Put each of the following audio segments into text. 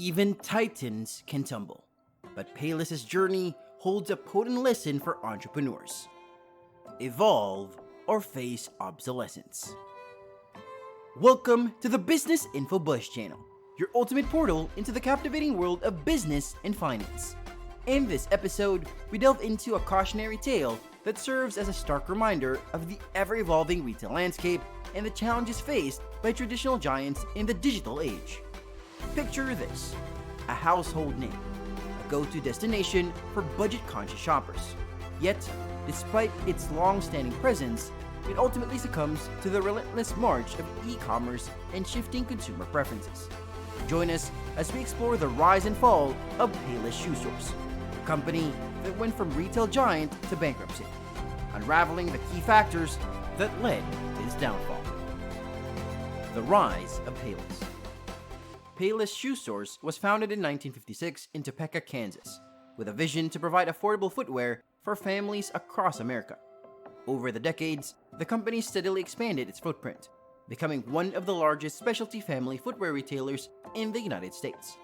Even titans can tumble, but Payless's journey holds a potent lesson for entrepreneurs. Evolve or face obsolescence. Welcome to the Business Info Buzz channel, your ultimate portal into the captivating world of business and finance. In this episode, we delve into a cautionary tale that serves as a stark reminder of the ever-evolving retail landscape and the challenges faced by traditional giants in the digital age. Picture this: a household name, a go-to destination for budget-conscious shoppers. Yet, despite its long-standing presence, it ultimately succumbs to the relentless march of e-commerce and shifting consumer preferences. Join us as we explore the rise and fall of Payless Shoe, a company that went from retail giant to bankruptcy, unraveling the key factors that led to its downfall. The rise of Payless. Payless Shoe was founded in 1956 in Topeka, Kansas, with a vision to provide affordable footwear for families across America. Over the decades, the company steadily expanded its footprint, becoming one of the largest specialty family footwear retailers in the United States.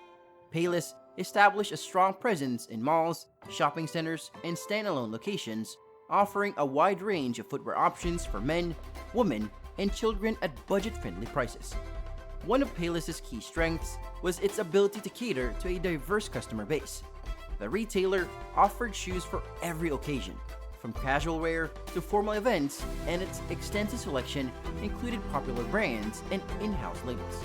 Payless established a strong presence in malls, shopping centers, and standalone locations, offering a wide range of footwear options for men, women, and children at budget-friendly prices. One of Payless's key strengths was its ability to cater to a diverse customer base. The retailer offered shoes for every occasion, from casual wear to formal events, and its extensive selection included popular brands and in-house labels.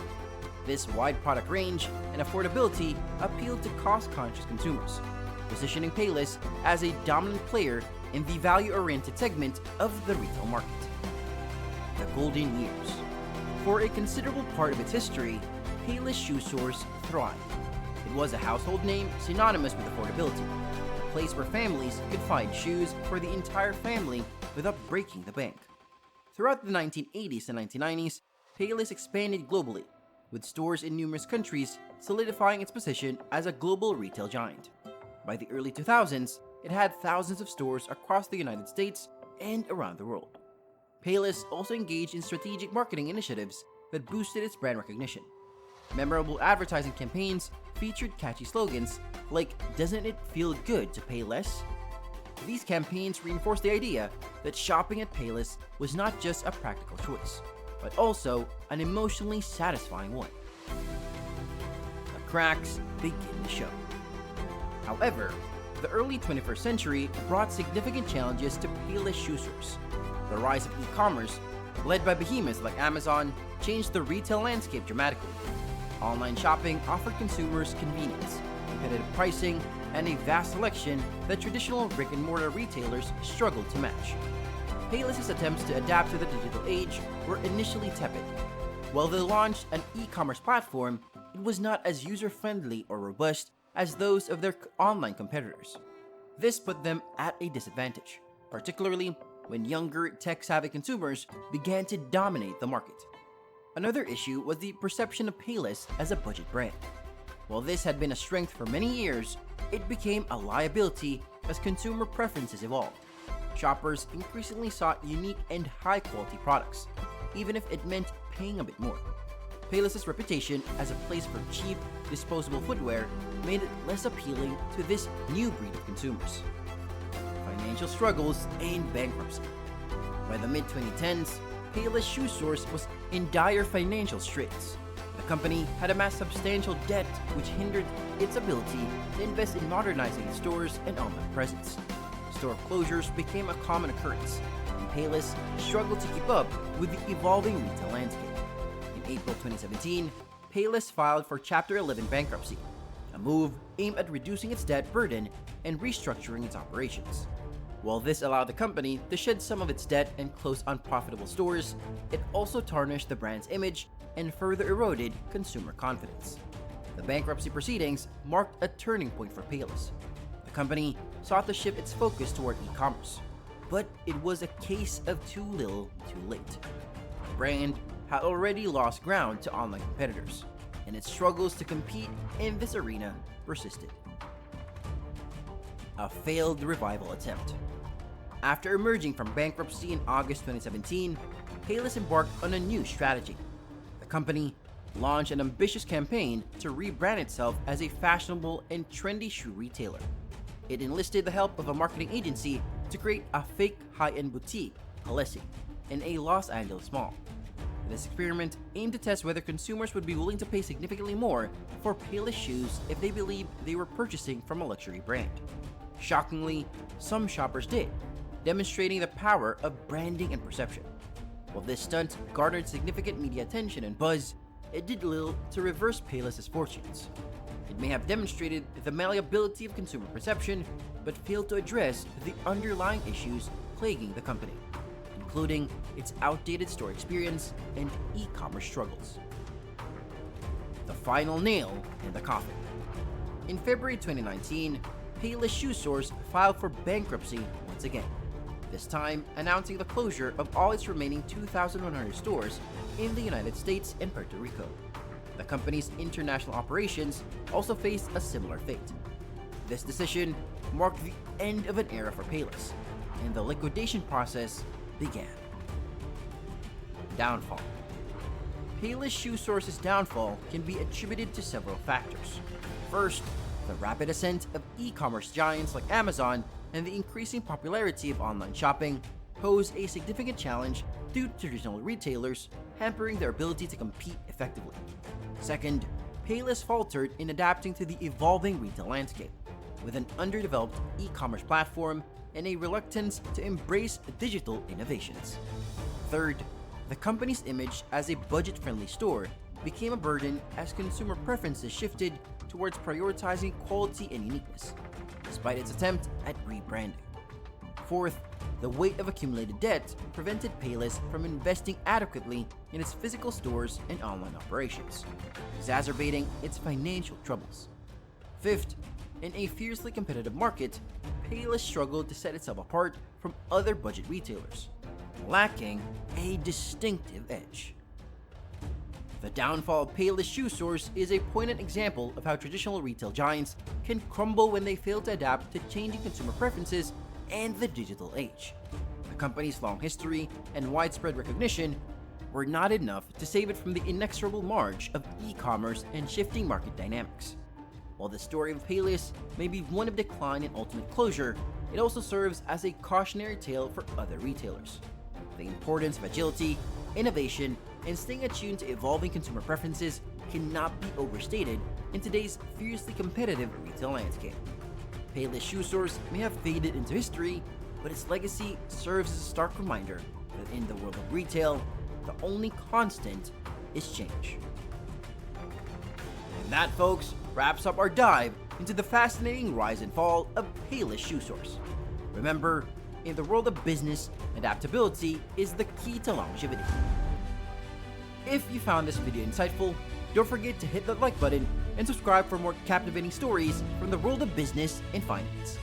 This wide product range and affordability appealed to cost-conscious consumers, positioning Payless as a dominant player in the value-oriented segment of the retail market. The Golden Years. For a considerable part of its history, Payless Shoe thrived. It was a household name synonymous with affordability, a place where families could find shoes for the entire family without breaking the bank. Throughout the 1980s and 1990s, Payless expanded globally, with stores in numerous countries solidifying its position as a global retail giant. By the early 2000s, it had thousands of stores across the United States and around the world. Payless also engaged in strategic marketing initiatives that boosted its brand recognition. Memorable advertising campaigns featured catchy slogans like "Doesn't it feel good to pay less?" These campaigns reinforced the idea that shopping at Payless was not just a practical choice, but also an emotionally satisfying one. The cracks begin to show. However, the early 21st century brought significant challenges to Payless Shoe stores. The rise of e-commerce, led by behemoths like Amazon, changed the retail landscape dramatically. Online shopping offered consumers convenience, competitive pricing, and a vast selection that traditional brick-and-mortar retailers struggled to match. Payless's attempts to adapt to the digital age were initially tepid. While they launched an e-commerce platform, it was not as user-friendly or robust as those of their online competitors. This put them at a disadvantage, particularly when younger, tech-savvy consumers began to dominate the market. Another issue was the perception of Payless as a budget brand. While this had been a strength for many years, it became a liability as consumer preferences evolved. Shoppers increasingly sought unique and high-quality products, even if it meant paying a bit more. Payless's reputation as a place for cheap, disposable footwear made it less appealing to this new breed of consumers. Financial struggles and bankruptcy. By the mid-2010s, Payless Shoe was in dire financial straits. The company had amassed substantial debt which hindered its ability to invest in modernizing its stores and online presence. Store closures became a common occurrence, and Payless struggled to keep up with the evolving retail landscape. In April 2017, Payless filed for Chapter 11 bankruptcy, a move aimed at reducing its debt burden and restructuring its operations. While this allowed the company to shed some of its debt and close unprofitable stores, it also tarnished the brand's image and further eroded consumer confidence. The bankruptcy proceedings marked a turning point for Payless. The company sought to shift its focus toward e-commerce, but it was a case of too little, too late. The brand had already lost ground to online competitors, and its struggles to compete in this arena persisted. A failed revival attempt. After emerging from bankruptcy in August 2017, Payless embarked on a new strategy. The company launched an ambitious campaign to rebrand itself as a fashionable and trendy shoe retailer. It enlisted the help of a marketing agency to create a fake high-end boutique, Payless, in a Los Angeles mall. This experiment aimed to test whether consumers would be willing to pay significantly more for Payless shoes if they believed they were purchasing from a luxury brand. Shockingly, some shoppers did, demonstrating the power of branding and perception. While this stunt garnered significant media attention and buzz, it did little to reverse Payless's fortunes. It may have demonstrated the malleability of consumer perception, but failed to address the underlying issues plaguing the company, including its outdated store experience and e-commerce struggles. The final nail in the coffin. In February 2019, Payless Shoe Source filed for bankruptcy once again, this time announcing the closure of all its remaining 2,100 stores in the United States and Puerto Rico. The company's international operations also faced a similar fate. This decision marked the end of an era for Payless, and the liquidation process began. Downfall. Payless Shoe Source's downfall can be attributed to several factors. First, the rapid ascent of e-commerce giants like Amazon and the increasing popularity of online shopping pose a significant challenge due to traditional retailers hampering their ability to compete effectively. Second, Payless faltered in adapting to the evolving retail landscape, with an underdeveloped e-commerce platform and a reluctance to embrace digital innovations. Third, the company's image as a budget-friendly store became a burden as consumer preferences shifted towards prioritizing quality and uniqueness, despite its attempt at rebranding. Fourth, the weight of accumulated debt prevented Payless from investing adequately in its physical stores and online operations, exacerbating its financial troubles. Fifth, in a fiercely competitive market, Payless struggled to set itself apart from other budget retailers, lacking a distinctive edge. The downfall of Payless Shoe Source is a poignant example of how traditional retail giants can crumble when they fail to adapt to changing consumer preferences and the digital age. The company's long history and widespread recognition were not enough to save it from the inexorable march of e-commerce and shifting market dynamics. While the story of Payless may be one of decline and ultimate closure, it also serves as a cautionary tale for other retailers. The importance of agility, innovation, and staying attuned to evolving consumer preferences cannot be overstated in today's fiercely competitive retail landscape. Payless Shoe Source may have faded into history, but its legacy serves as a stark reminder that in the world of retail, the only constant is change. And that, folks, wraps up our dive into the fascinating rise and fall of Payless Shoe Source. Remember, in the world of business, adaptability is the key to longevity. If you found this video insightful, don't forget to hit that like button and subscribe for more captivating stories from the world of business and finance.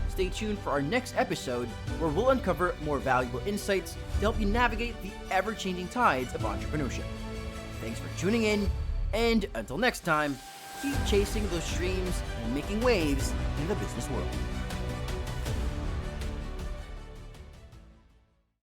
Stay tuned for our next episode where we'll uncover more valuable insights to help you navigate the ever-changing tides of entrepreneurship. Thanks for tuning in, and until next time, keep chasing those dreams and making waves in the business world.